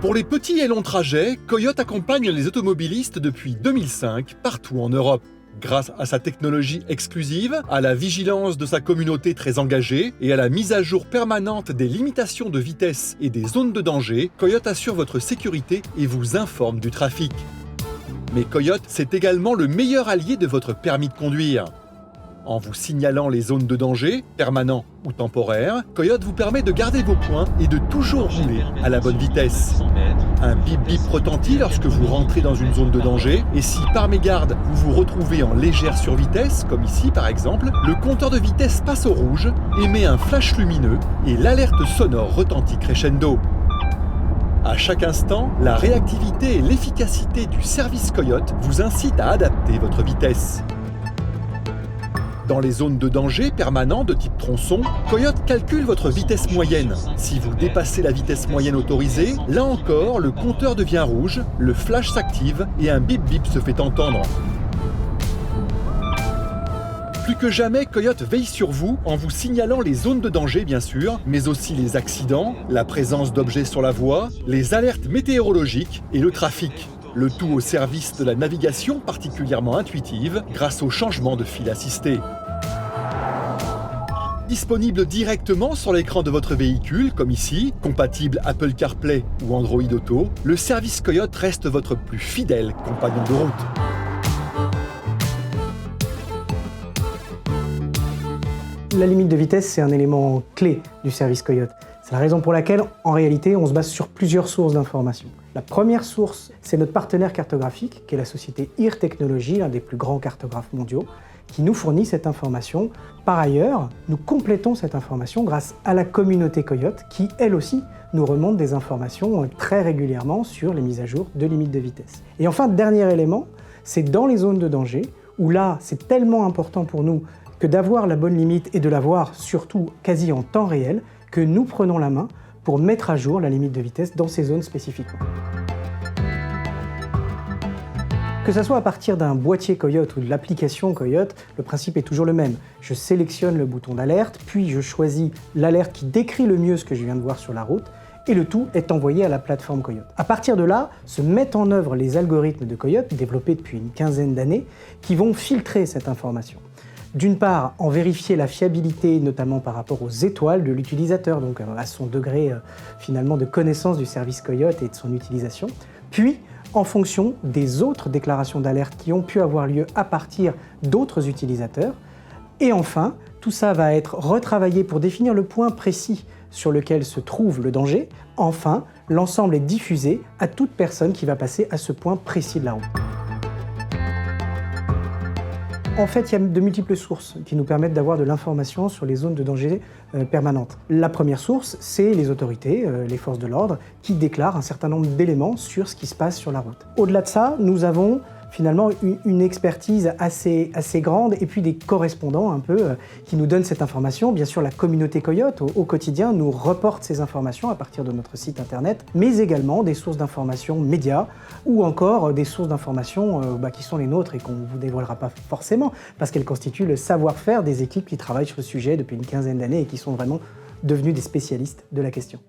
Pour les petits et longs trajets, Coyote accompagne les automobilistes depuis 2005 partout en Europe. Grâce à sa technologie exclusive, à la vigilance de sa communauté très engagée et à la mise à jour permanente des limitations de vitesse et des zones de danger, Coyote assure votre sécurité et vous informe du trafic. Mais Coyote, c'est également le meilleur allié de votre permis de conduire. En vous signalant les zones de danger, permanents ou temporaires, Coyote vous permet de garder vos points et de toujours rouler à la bonne vitesse. Un bip-bip retentit lorsque vous rentrez dans une zone de danger, et si par mégarde vous vous retrouvez en légère survitesse, comme ici par exemple, le compteur de vitesse passe au rouge, émet un flash lumineux et l'alerte sonore retentit crescendo. À chaque instant, la réactivité et l'efficacité du service Coyote vous incitent à adapter votre vitesse. Dans les zones de danger permanents de type tronçon, Coyote calcule votre vitesse moyenne. Si vous dépassez la vitesse moyenne autorisée, là encore, le compteur devient rouge, le flash s'active et un bip-bip se fait entendre. Plus que jamais, Coyote veille sur vous en vous signalant les zones de danger bien sûr, mais aussi les accidents, la présence d'objets sur la voie, les alertes météorologiques et le trafic. Le tout au service de la navigation particulièrement intuitive grâce au changement de fil assisté. Disponible directement sur l'écran de votre véhicule, comme ici, compatible Apple CarPlay ou Android Auto, le service Coyote reste votre plus fidèle compagnon de route. La limite de vitesse, c'est un élément clé du service Coyote. C'est la raison pour laquelle, en réalité, on se base sur plusieurs sources d'informations. La première source, c'est notre partenaire cartographique, qui est la société IR Technologies, l'un des plus grands cartographes mondiaux, qui nous fournit cette information. Par ailleurs, nous complétons cette information grâce à la communauté Coyote, qui, elle aussi, nous remonte des informations très régulièrement sur les mises à jour de limites de vitesse. Et enfin, dernier élément, c'est dans les zones de danger, où là, c'est tellement important pour nous que d'avoir la bonne limite et de l'avoir surtout quasi en temps réel, que nous prenons la main pour mettre à jour la limite de vitesse dans ces zones spécifiquement. Que ce soit à partir d'un boîtier Coyote ou de l'application Coyote, le principe est toujours le même. Je sélectionne le bouton d'alerte, puis je choisis l'alerte qui décrit le mieux ce que je viens de voir sur la route, et le tout est envoyé à la plateforme Coyote. À partir de là, se mettent en œuvre les algorithmes de Coyote, développés depuis une quinzaine d'années, qui vont filtrer cette information. D'une part, en vérifier la fiabilité, notamment par rapport aux étoiles de l'utilisateur, donc à son degré finalement de connaissance du service Coyote et de son utilisation, puis en fonction des autres déclarations d'alerte qui ont pu avoir lieu à partir d'autres utilisateurs. Et enfin, tout ça va être retravaillé pour définir le point précis sur lequel se trouve le danger. Enfin, l'ensemble est diffusé à toute personne qui va passer à ce point précis de la route. En fait, il y a de multiples sources qui nous permettent d'avoir de l'information sur les zones de danger permanentes. La première source, c'est les autorités, les forces de l'ordre, qui déclarent un certain nombre d'éléments sur ce qui se passe sur la route. Au-delà de ça, nous avons finalement une expertise assez grande et puis des correspondants un peu qui nous donnent cette information. Bien sûr, la communauté Coyote au quotidien nous reporte ces informations à partir de notre site internet, mais également des sources d'informations médias ou encore des sources d'informations qui sont les nôtres et qu'on ne vous dévoilera pas forcément parce qu'elles constituent le savoir-faire des équipes qui travaillent sur le sujet depuis une quinzaine d'années et qui sont vraiment devenus des spécialistes de la question.